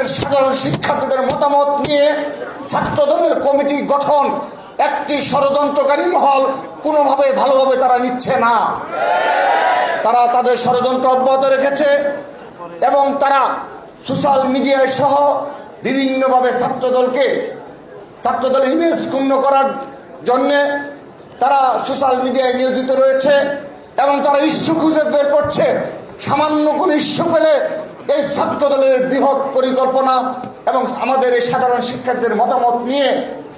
বাংলাদেশের সাধারণ শিক্ষার্থীদের মতামত নিয়ে ছাত্রদলের কমিটি গঠন একটি ষড়যন্ত্রকারী মহল কোনোভাবে ভালোভাবে তারা নিচ্ছে না। তারা তাদের ষড়যন্ত্র অব্যাহত রেখেছে এবং তারা সোশ্যাল মিডিয়ায় সহ বিভিন্নভাবে ছাত্রদলের ইমেজ ক্ষুণ্ণ করার জন্যে তারা সোশ্যাল মিডিয়ায় নিয়োজিত রয়েছে এবং তারা ইস্যু খুঁজে বের করছে। সামান্য কোন ইস্যু পেলে এই ছাত্রদলের বৃহৎ পরিকল্পনা এবং আমাদের এই সাধারণ শিক্ষার্থীদের মতামত নিয়ে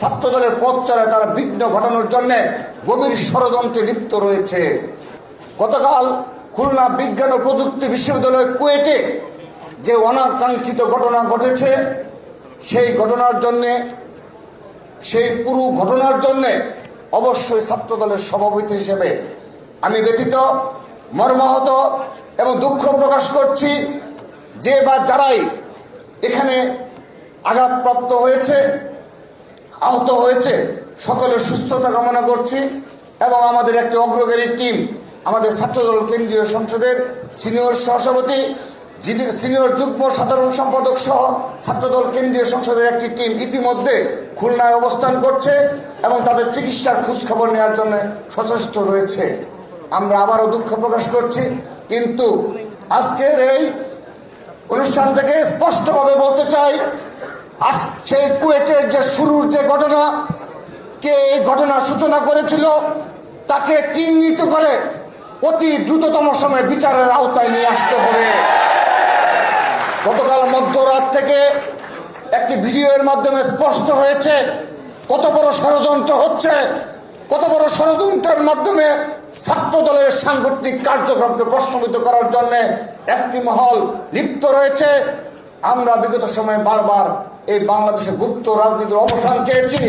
ছাত্রদলের পথ চলায় তারা বিঘ্ন ঘটানোর জন্য গভীর ষড়যন্ত্রে লিপ্ত রয়েছে। গতকাল খুলনা বিজ্ঞান ও প্রযুক্তি বিশ্ববিদ্যালয় কুয়েটে যে অনাকাঙ্ক্ষিত ঘটনা ঘটেছে সেই পুরো ঘটনার জন্যে অবশ্যই ছাত্রদলের সভাপতি হিসেবে আমি ব্যথিত, মর্মাহত এবং দুঃখ প্রকাশ করছি। যে বা যারাই এখানে আঘাতপ্রাপ্ত হয়েছে, আহত হয়েছে, সকলের সুস্থতা কামনা করছি এবং আমাদের একটি অগ্রগামী টিম, আমাদের ছাত্রদল কেন্দ্রীয় সংসদের সিনিয়র সহসভাপতি, সিনিয়র যুগ্ম সাধারণ সম্পাদক সহ ছাত্রদল কেন্দ্রীয় সংসদের একটি টিম ইতিমধ্যে খুলনায় অবস্থান করছে এবং তাদের চিকিৎসার খোঁজখবর নেওয়ার জন্য সচেষ্ট রয়েছে। আমরা আবারও দুঃখ প্রকাশ করছি, কিন্তু আজকের এই অনুষ্ঠান থেকে স্পষ্টভাবে বলতে চাই, আজকে কুয়েটের যে শুরুর যে ঘটনা, কে এই ঘটনার সূচনা করেছিল তাকে চিহ্নিত করে অতি দ্রুততম সময়ে বিচারের আওতায় নিয়ে আসতে হবে। গতকাল মধ্যরাত থেকে একটি ভিডিওর মাধ্যমে স্পষ্ট হয়েছে কত বড় ষড়যন্ত্র হচ্ছে, কত বড় ষড়যন্ত্রের মাধ্যমে ছাত্রদলের সাংগঠনিক কার্যক্রমকে প্রশ্নবিদ্ধ করার জন্য একটি মহল লিপ্ত রয়েছে। আমরা বিগত সময়ে বারবার এই বাংলাদেশে গুপ্ত রাজনীতির অবসান চেয়েছি।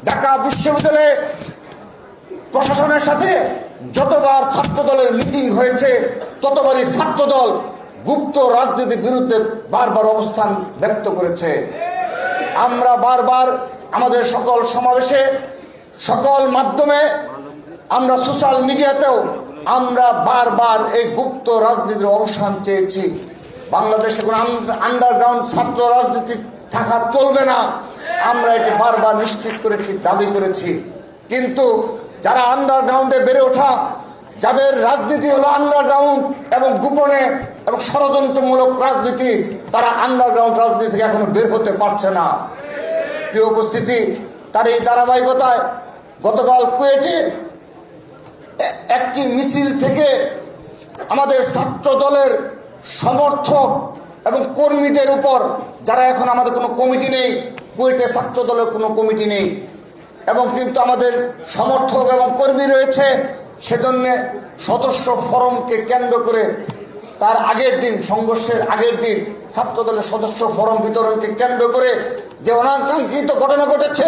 ঢাকা বিশ্ববিদ্যালয়ে প্রশাসনের সাথে যতবার ছাত্রদলের মিটিং হয়েছে ততবারই ছাত্রদল গুপ্ত রাজনীতির বিরুদ্ধে বারবার অবস্থান ব্যক্ত করেছে। আমরা বারবার আমাদের সকল সমাবেশে, সকল মাধ্যমে, আমরা সোশ্যাল মিডিয়াতেও আমরা বারবার এই গুপ্ত রাজনীতির অবসান চেয়েছি। বাংলাদেশে কোনো আন্ডারগ্রাউন্ড ছাত্র রাজনীতি থাকা চলবে না, আমরা এটি বারবার নিশ্চিত করেছি, দাবি করেছি। কিন্তু যারা আন্ডারগ্রাউন্ডে বেড়ে ওঠা, যাদের রাজনীতি হলো আন্ডারগ্রাউন্ড এবং গোপনে এবং ষড়যন্ত্রমূলক রাজনীতি, তারা আন্ডারগ্রাউন্ড রাজনীতি থেকে এখনো বের হতে পারছে না। প্রিয় উপস্থিতি, তার এই ধারাবাহিকতায় গতকাল কুয়েটে একটি মিছিল থেকে আমাদের ছাত্র দলের সমর্থক এবং কর্মীদের উপর, যারা এখন আমাদের কোনো কমিটি নেই, কুয়েটে ছাত্র দলের কোনো কমিটি নেই এবং কিন্তু আমাদের সমর্থক এবং কর্মী রয়েছে, সেজন্য সদস্য ফরমকে কেন্দ্র করে তার আগের দিন, সংঘর্ষের আগের দিন ছাত্রদলের সদস্য ফরম বিতরণকে কেন্দ্র করে যে অনাকাঙ্ক্ষিত ঘটনা ঘটেছে,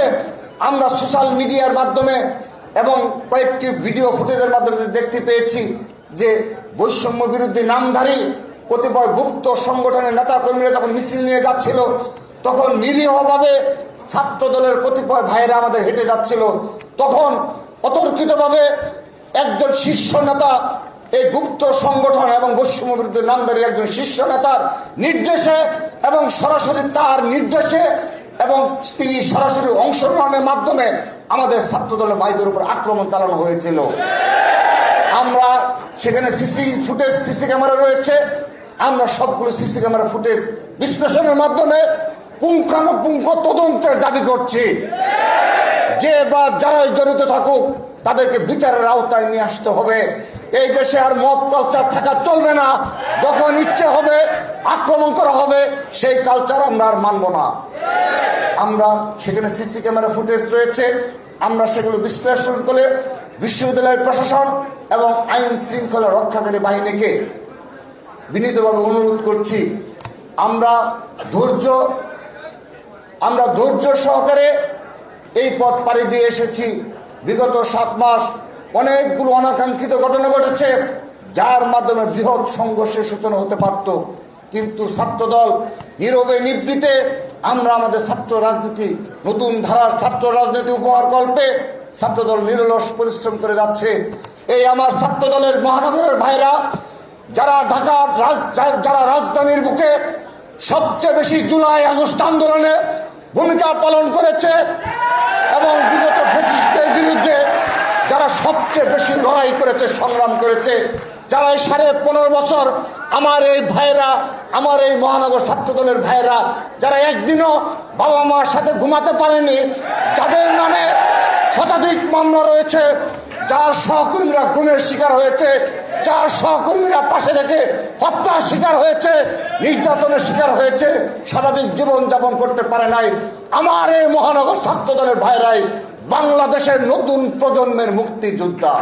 আমরা সোশ্যাল মিডিয়ার মাধ্যমে এবং কয়েকটি ভিডিও ফুটেজের মাধ্যমে দেখতে পেয়েছি যে বৈষম্য বিরোধী নামধারী কতিপয় গুপ্ত সংগঠনের নেতা কর্মীরা যখন মিছিল নিয়ে যাচ্ছিল, তখন নিরীহভাবে ছাত্রদলের কতিপয় ভাইরা আমাদের হেঁটে যাচ্ছিল, তখন অতর্কিতভাবে একজন শীর্ষ নেতা, এই গুপ্ত সংগঠন এবং বৈষম্য বিরুদ্ধে নামধারী একজন শীর্ষ নেতার নির্দেশে এবং সরাসরি তার নির্দেশে এবং তিনি সরাসরি অংশগ্রহণের মাধ্যমে আমাদের ছাত্রদলের ভাইদের উপর আক্রমণ চালানো হয়েছিল। আমরা সেখানে সিসি ক্যামেরা রয়েছে, আমরা সবগুলো সিসি ক্যামেরা ফুটেজ বিশ্লেষণের মাধ্যমে পুঙ্খানুপুঙ্খ তদন্তের দাবি করছি। যে বা যারাই জড়িত থাকুক তাদেরকে বিচারের আওতায় নিয়ে আসতে হবে। এই দেশে আর মব কালচার থাকা চলবে না। যখন ইচ্ছে হবে আক্রমণ করা হবে, সেই কালচার আমরা আর মানব না। আমরা সেখানে সিসি ক্যামেরা ফুটেজ রয়েছে, আমরা সেগুলো বিশ্লেষণ করে বিশ্ববিদ্যালয়ের প্রশাসন এবং আইন শৃঙ্খলা রক্ষাকারী বাহিনীকে বিনীতভাবে অনুরোধ করছি, আমরা ধৈর্য সহকারে এই পথ পাড়ি দিয়ে এসেছি। বিগত 7 মাস অনেকগুলো অনাকাঙ্ক্ষিত ঘটনা ঘটেছে, যার মাধ্যমে বৃহৎ সংঘর্ষের সূচনা হতে পারত, কিন্তু ছাত্রদল নীরবে নিবৃতে আমরা আমাদের ছাত্র রাজনীতি, নতুন ধারার ছাত্র রাজনীতি উপহার কল্পে ছাত্রদল নিরলস পরিশ্রম করে যাচ্ছে। এই আমার ছাত্রদলের মহানগরের ভাইরা যারা রাজধানীর বুকে সবচেয়ে বেশি জুলাই আগস্ট আন্দোলনে ভূমিকা পালন করেছে এবং বিগত ফ্যাসিস্টদের বিরুদ্ধে যারা সবচেয়ে বেশি লড়াই করেছে, সংগ্রাম করেছে, যারা এই 15.5 বছর আমার এই ভাইরা, আমার এই মহানগর ছাত্রদলের ভাইরা যারা একদিনও বাবা মার সাথে ঘুমাতে পারেনি, যাদের নামে শতাধিক মামলা রয়েছে, যার সহকর্মীরা গুমের শিকার হয়েছে, যার সহকর্মীরা পাশে রেখে হত্যার শিকার হয়েছে, নির্যাতনের শিকার হয়েছে, স্বাভাবিক জীবন যাপন করতে পারে নাই, আমার এই মহানগর ছাত্রদলের ভাইরাই বাংলাদেশের নতুন প্রজন্মের মুক্তিযোদ্ধা।